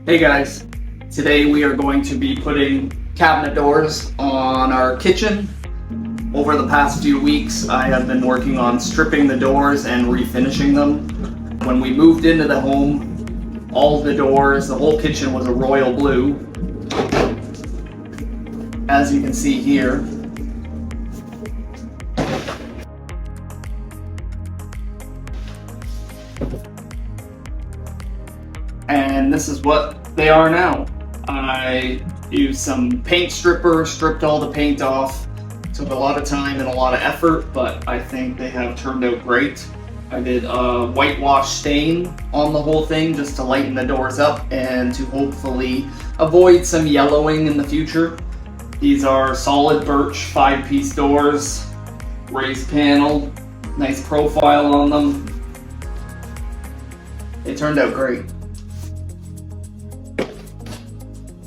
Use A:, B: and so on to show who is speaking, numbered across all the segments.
A: Hey guys, today we are going to be putting cabinet doors on our kitchen. Over the past few weeks I have been working on stripping the doors and refinishing them. When we moved into the home, all the doors, the whole kitchen was a royal blue. As you can see here. And this is what they are now. I used some paint stripper, stripped all the paint off. Took a lot of time and a lot of effort, but I think they have turned out great. I did a whitewash stain on the whole thing just to lighten the doors up and to hopefully avoid some yellowing in the future. These are solid birch 5-piece doors, raised panel, nice profile on them. They turned out great.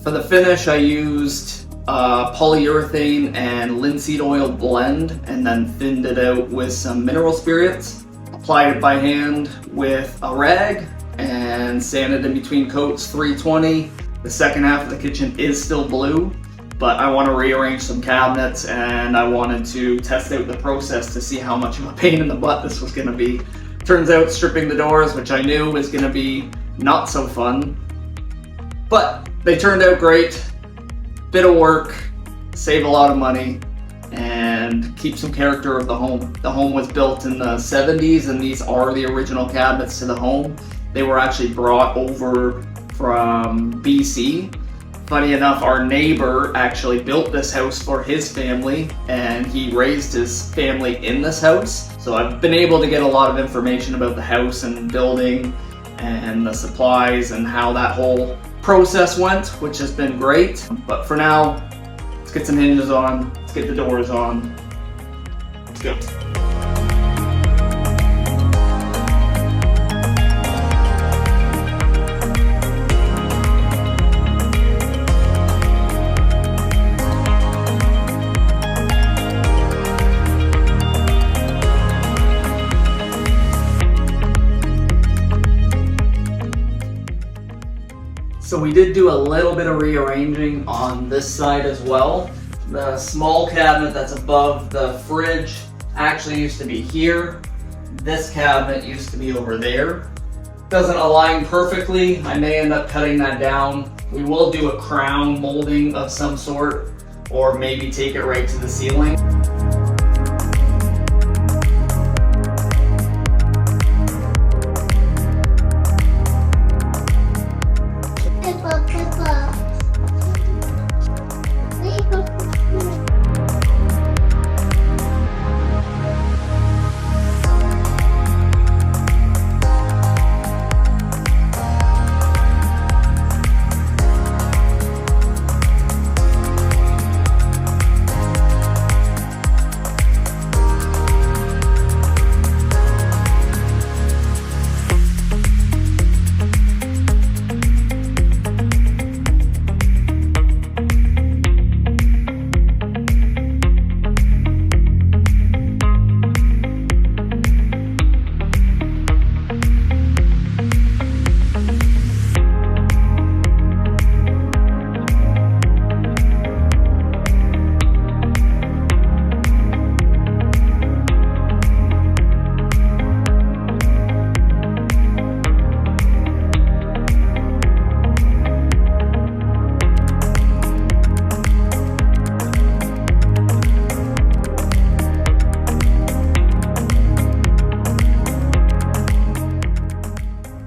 A: For the finish, I used polyurethane and linseed oil blend and then thinned it out with some mineral spirits. Applied it by hand with a rag and sanded in between coats 320. The second half of the kitchen is still blue, but I want to rearrange some cabinets and I wanted to test out the process to see how much of a pain in the butt this was going to be. Turns out stripping the doors, which I knew was going to be not so fun, but they turned out great. Bit of work, save a lot of money, and keep some character of the home. The home was built in the 70s and these are the original cabinets to the home. They were actually brought over from BC. Funny enough, our neighbor actually built this house for his family and he raised his family in this house. So I've been able to get a lot of information about the house and building and the supplies and how that whole process went, which has been great. But for now, let's get some hinges on, let's get the doors on. Let's go. So we did do a little bit of rearranging on this side as well. The small cabinet that's above the fridge actually used to be here. This cabinet used to be over there. Doesn't align perfectly. I may end up cutting that down. We will do a crown molding of some sort, or maybe take it right to the ceiling.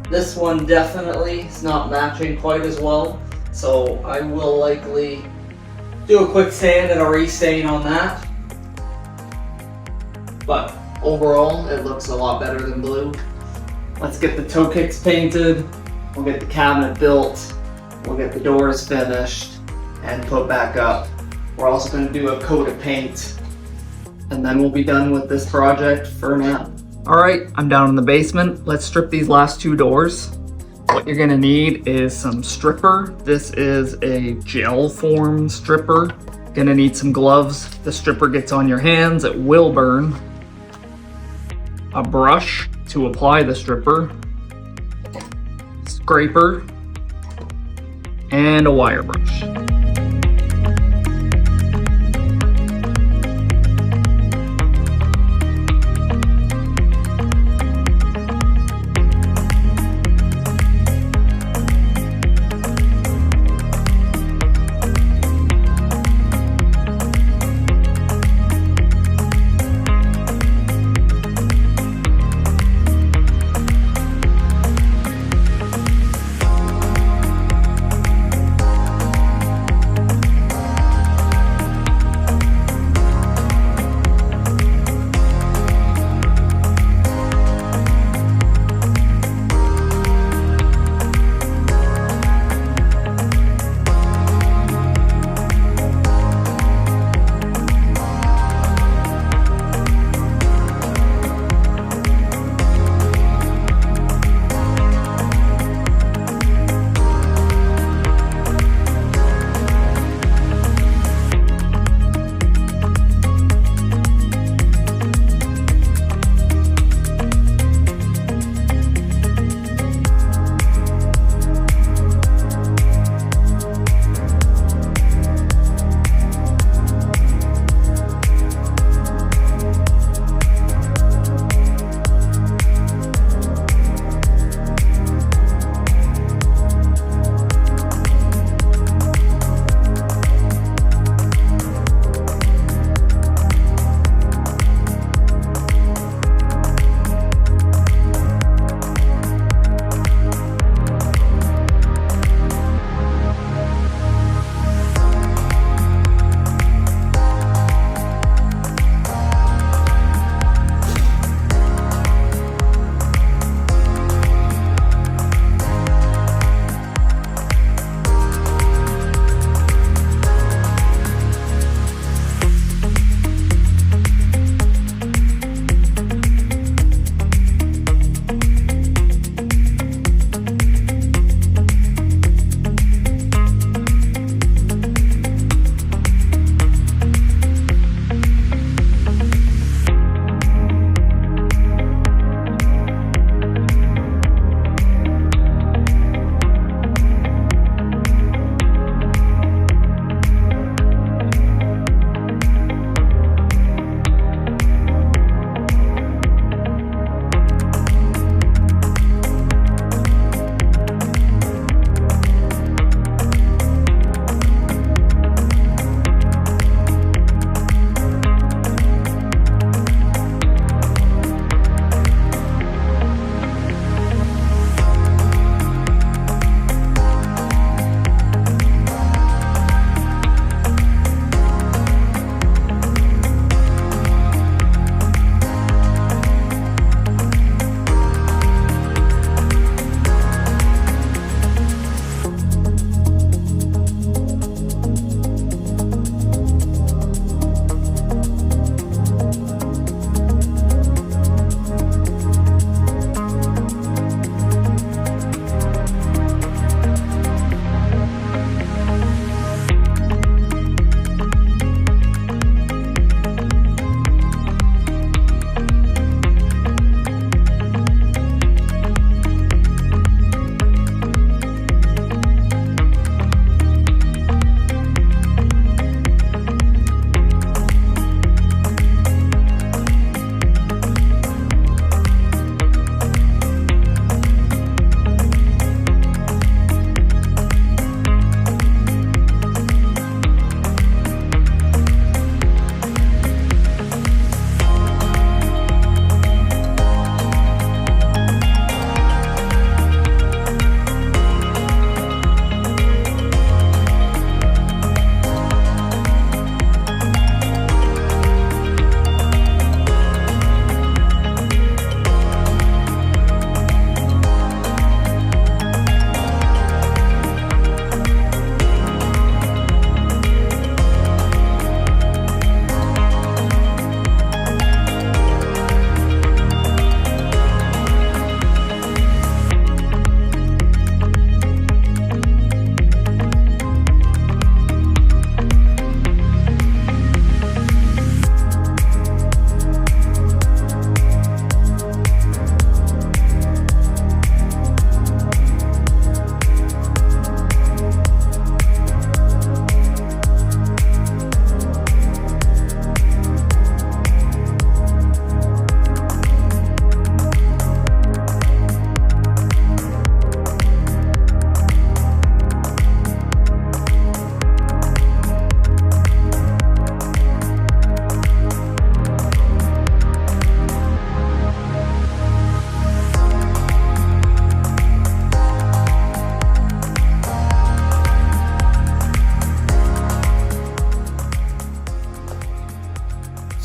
A: This one definitely is not matching quite as well, so I will likely do a quick sand and a restain on that. But overall, it looks a lot better than blue. Let's get the toe kicks painted, we'll get the cabinet built, we'll get the doors finished and put back up. We're also going to do a coat of paint and then we'll be done with this project for now. Alright, I'm down in the basement. Let's strip these last two doors. What you're gonna need is some stripper. This is a gel form stripper. Gonna need some gloves. The stripper gets on your hands, it will burn. A brush to apply the stripper. Scraper. and a wire brush.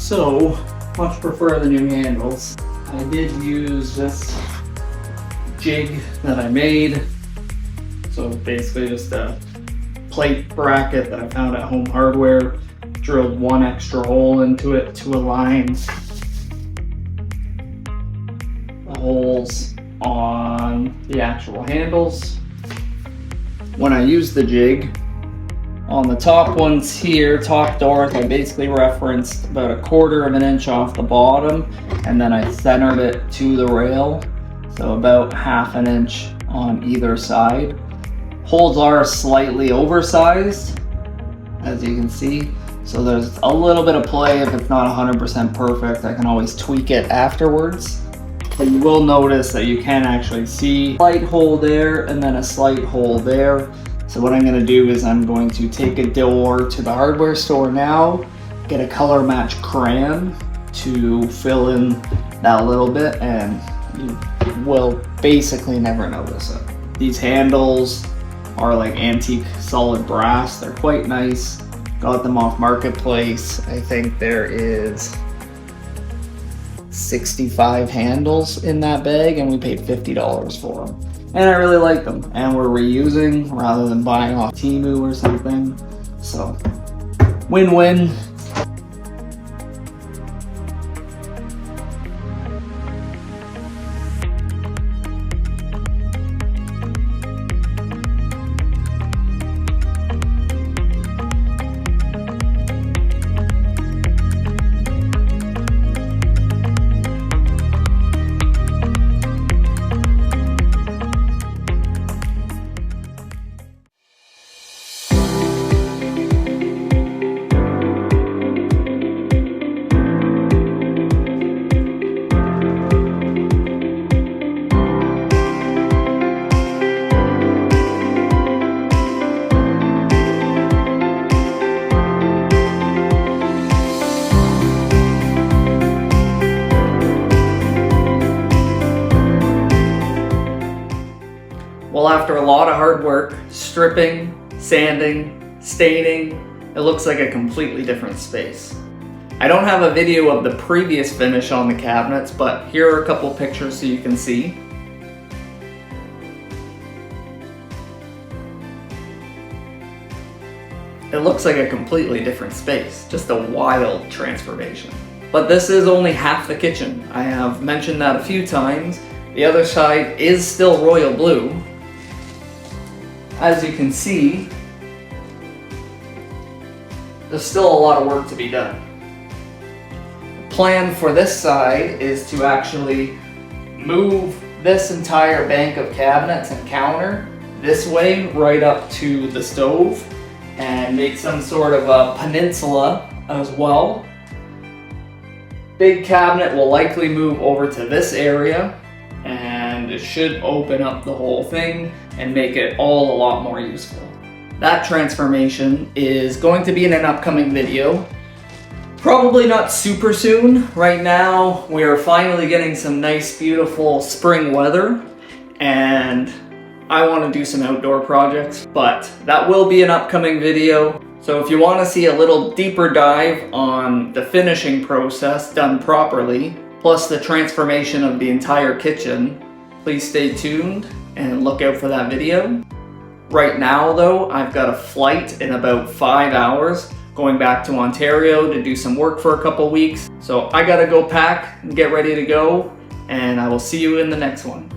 A: So, much prefer the new handles. I did use this jig that I made. So basically just a plate bracket that I found at Home Hardware. Drilled one extra hole into it to align the holes on the actual handles. When I use the jig, on the top ones here, top doors, I basically referenced about 1/4 of an inch off the bottom, and then I centered it to the rail, so about 1/2 an inch on either side. Holes are slightly oversized, as you can see, so there's a little bit of play. If it's not 100% perfect, I can always tweak it afterwards. But you will notice that you can actually see a slight hole there and then a slight hole there. So what I'm going to do is I'm going to take a door to the hardware store now, get a color match crayon to fill in that little bit, and you will basically never notice it. These handles are like antique solid brass. They're quite nice. Got them off Marketplace. I think there is 65 handles in that bag, and we paid $50 for them. And I really like them, and we're reusing rather than buying off Temu or something. So, win-win. Well, after a lot of hard work, stripping, sanding, staining, it looks like a completely different space. I don't have a video of the previous finish on the cabinets, but here are a couple pictures so you can see. It looks like a completely different space, just a wild transformation. But this is only half the kitchen. I have mentioned that a few times. The other side is still royal blue. As you can see, there's still a lot of work to be done. The plan for this side is to actually move this entire bank of cabinets and counter this way right up to the stove and make some sort of a peninsula as well. Big cabinet will likely move over to this area, and it should open up the whole thing and make it all a lot more useful. That transformation is going to be in an upcoming video. Probably not super soon. Right now, we are finally getting some nice, beautiful spring weather, and I want to do some outdoor projects, but that will be an upcoming video. So if you want to see a little deeper dive on the finishing process done properly, plus the transformation of the entire kitchen, please stay tuned and look out for that video. Right now though, I've got a flight in about 5 hours going back to Ontario to do some work for a couple weeks. So I gotta go pack and get ready to go, and I will see you in the next one.